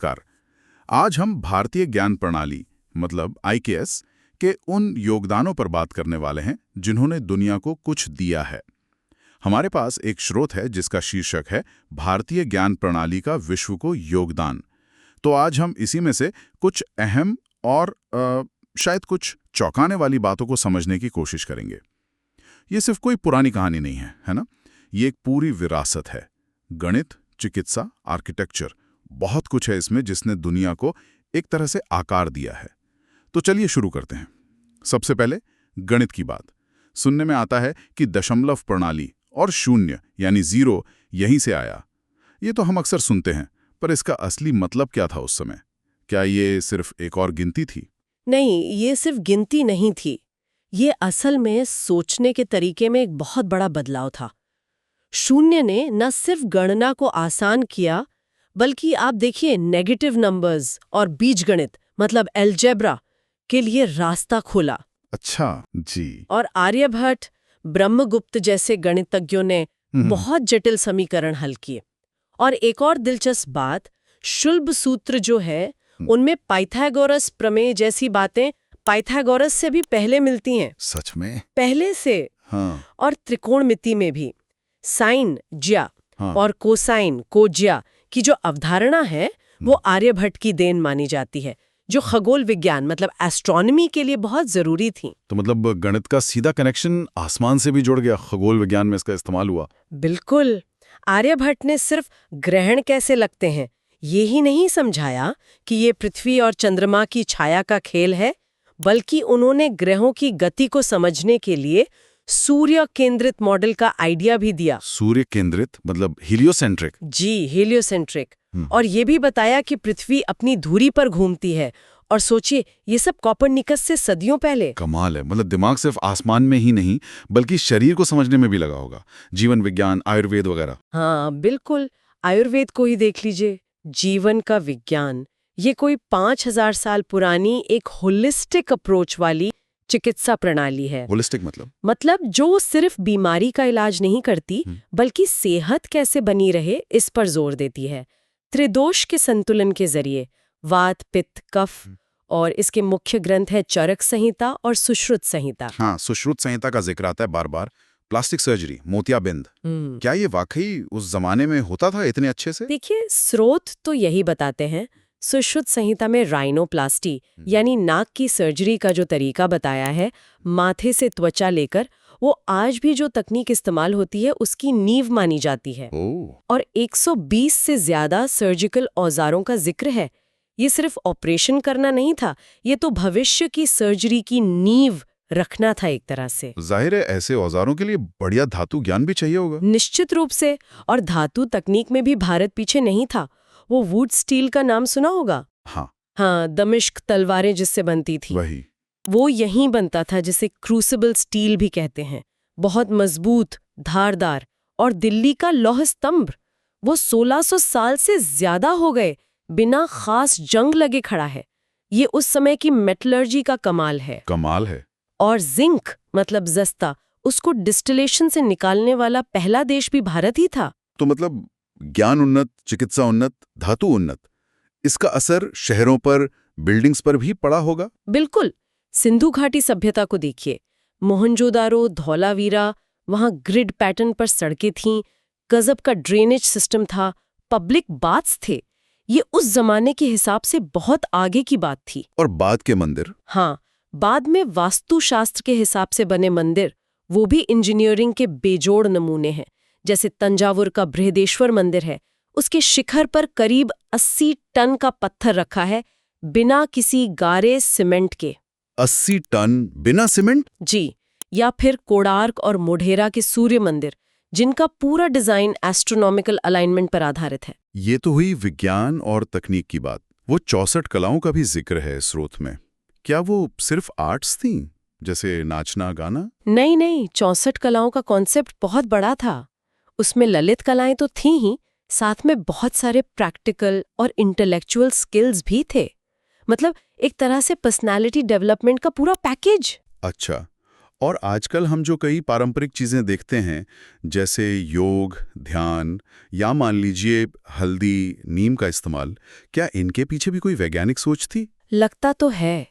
नमस्कार। आज हम भारतीय ज्ञान प्रणाली मतलब IKS के उन योगदानों पर बात करने वाले हैं जिन्होंने दुनिया को कुछ दिया है। हमारे पास एक स्रोत है जिसका शीर्षक है भारतीय ज्ञान प्रणाली का विश्व को योगदान। तो आज हम इसी में से कुछ अहम और शायद कुछ चौंकाने वाली बातों को समझने की कोशिश करेंगे। ये सिर्फ कोई पुरानी कहानी नहीं है, है ना? ये एक पूरी विरासत है। गणित, चिकित्सा, आर्किटेक्चर, बहुत कुछ है इसमें जिसने दुनिया को एक तरह से आकार दिया है। तो चलिए शुरू करते हैं। सबसे पहले गणित की बात। सुनने में आता है कि दशमलव प्रणाली और शून्य यानी जीरो यहीं से आया। ये तो हम अक्सर सुनते हैं, पर इसका असली मतलब क्या था उस समय? क्या ये सिर्फ एक और गिनती थी? नहीं, ये सिर्फ गिनती नहीं थी। ये असल में सोचने के तरीके में एक बहुत बड़ा बदलाव था। शून्य ने न सिर्फ गणना को आसान किया, बल्कि आप देखिए नेगेटिव नंबर्स और बीजगणित मतलब अलजेब्रा के लिए रास्ता खोला। अच्छा जी। और आर्यभट्ट, ब्रह्मगुप्त जैसे गणितज्ञों ने बहुत जटिल समीकरण हल किए। और एक और दिलचस्प बात, शुल्ब सूत्र जो है उनमें पाइथागोरस प्रमेय जैसी बातें पाइथागोरस से भी पहले मिलती हैं। सच में? पहले से। हाँ। और त्रिकोणमिति में भी साइन ज्या और कोसाइन कोज्या की जो अवधारणा है वो आर्यभट्ट की देन मानी जाती है, जो खगोल विज्ञान मतलब एस्ट्रोनॉमी के लिए बहुत जरूरी थी। तो मतलब गणित का सीधा कनेक्शन आसमान से भी जुड़ गया, खगोल विज्ञान में इसका इस्तेमाल हुआ। बिल्कुल। आर्यभट्ट ने सिर्फ ग्रहण कैसे लगते हैं ये ही नहीं समझाया कि ये पृथ्वी और चंद्रमा की छाया का खेल है, बल्कि उन्होंने ग्रहों की गति को समझने के लिए सूर्य केंद्रित मॉडल का आइडिया भी दिया। सूर्य केंद्रित मतलब हीलियोसेंट्रिक? जी, हीलियोसेंट्रिक। और ये भी बताया कि पृथ्वी अपनी धुरी पर घूमती है। और सोचिए, ये सब कोपरनिकस से सदियों पहले। कमाल है। मतलब दिमाग सिर्फ आसमान में ही नहीं बल्कि शरीर को समझने में भी लगा होगा। जीवन विज्ञान, आयुर्वेद वगैरह। हाँ बिल्कुल। आयुर्वेद को ही देख लीजिए। जीवन का विज्ञान, ये कोई 5000 साल पुरानी एक होलिस्टिक अप्रोच वाली चिकित्सा प्रणाली है। होलिस्टिक मतलब जो सिर्फ बीमारी का इलाज नहीं करती, बल्कि सेहत कैसे बनी रहे इस पर जोर देती है। त्रिदोष के संतुलन के जरिए वात, पित्त, कफ, और इसके मुख्य ग्रंथ है चरक संहिता और सुश्रुत संहिता। हाँ, सुश्रुत संहिता का जिक्र आता है बार बार। प्लास्टिक सर्जरी, मोतियाबिंद, क्या ये वाकई उस जमाने में होता था इतने अच्छे से? देखिए, स्रोत तो यही बताते हैं। सुश्रुत संहिता में राइनोप्लास्टी यानी नाक की सर्जरी का जो तरीका बताया है, माथे से त्वचा लेकर, वो आज भी जो तकनीक इस्तेमाल होती है उसकी नींव मानी जाती है। और 120 से ज्यादा सर्जिकल औजारों का जिक्र है। ये सिर्फ ऑपरेशन करना नहीं था, ये तो भविष्य की सर्जरी की नींव रखना था एक तरह से। जाहिर है ऐसे औजारों के लिए बढ़िया धातु ज्ञान भी चाहिए होगा। निश्चित रूप से। और धातु तकनीक में भी भारत पीछे नहीं था। वो वुड स्टील का नाम सुना होगा? हाँ, दमिश्क तलवारें जिससे बनती थी, वही वो यहीं बनता था, जिसे क्रूसिबल स्टील भी कहते हैं। बहुत मजबूत, धारदार। और दिल्ली का लौह स्तंभ, वो 1600 साल से ज्यादा हो गए बिना खास जंग लगे खड़ा है। ये उस समय की मेटलर्जी का कमाल है। कमाल है। और जिंक मतलब जस्ता, उसको डिस्टिलेशन से निकालने वाला पहला देश भी भारत ही था। तो मतलब ज्ञान उन्नत, चिकित्सा उन्नत, धातु उन्नत, इसका असर शहरों पर, बिल्डिंग्स पर भी पड़ा होगा। बिल्कुल। सिंधु घाटी सभ्यता को देखिए। मोहनजोदारो, धौलावीरा, वहां ग्रिड पैटर्न पर सड़कें थीं, गजब का ड्रेनेज सिस्टम था, पब्लिक बाथ्स थे। ये उस जमाने के हिसाब से बहुत आगे की बात थी। और बाद के मंदिर? हाँ, बाद में वास्तुशास्त्र के हिसाब से बने मंदिर, वो भी इंजीनियरिंग के बेजोड़ नमूने हैं। जैसे तंजावुर का बृहदेश्वर मंदिर है, उसके शिखर पर करीब 80 टन का पत्थर रखा है बिना किसी गारे सीमेंट के। 80 टन बिना सीमेंट? जी। या फिर कोणार्क और मोढेरा के सूर्य मंदिर, जिनका पूरा डिजाइन एस्ट्रोनॉमिकल अलाइनमेंट पर आधारित है। ये तो हुई विज्ञान और तकनीक की बात। वो 64 कलाओं का भी जिक्र है स्रोत में। क्या वो सिर्फ आर्ट्स थीं, जैसे नाचना गाना? नहीं, 64 कलाओं का कॉन्सेप्ट बहुत बड़ा था। उसमें ललित कलाएं तो थीं ही, साथ में बहुत सारे प्रैक्टिकल और इंटेलेक्चुअल स्किल्स भी थे। मतलब एक तरह से पर्सनालिटी डेवलपमेंट का पूरा पैकेज। अच्छा। और आजकल हम जो कई पारंपरिक चीजें देखते हैं, जैसे योग, ध्यान या मान लीजिए हल्दी, नीम का इस्तेमाल, क्या इनके पीछे भी कोई वैज्ञानिक सोच थी? लगता तो है।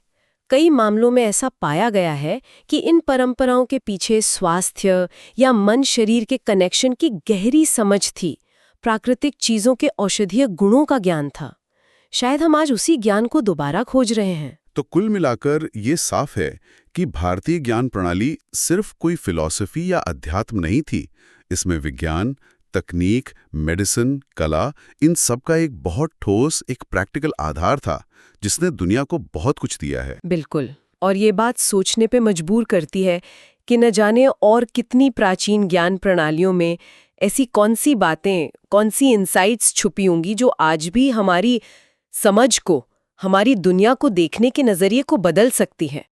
कई मामलों में ऐसा पाया गया है कि इन परंपराओं के पीछे स्वास्थ्य या मन शरीर के कनेक्शन की गहरी समझ थी, प्राकृतिक चीजों के औषधीय गुणों का ज्ञान था। शायद हम आज उसी ज्ञान को दोबारा खोज रहे हैं। तो कुल मिलाकर ये साफ है कि भारतीय ज्ञान प्रणाली सिर्फ कोई फिलॉसफी या अध्यात्म नहीं थी। इसमें विज्ञान, तकनीक, मेडिसिन, कला, इन सब का एक बहुत ठोस, एक प्रैक्टिकल आधार था, जिसने दुनिया को बहुत कुछ दिया है। बिल्कुल। और ये बात सोचने पे मजबूर करती है कि न जाने और कितनी प्राचीन ज्ञान प्रणालियों में ऐसी कौन सी बातें, कौन सी इंसाइट्स छुपी होंगी जो आज भी हमारी समझ को, हमारी दुनिया को देखने के नजरिए को बदल सकती हैं।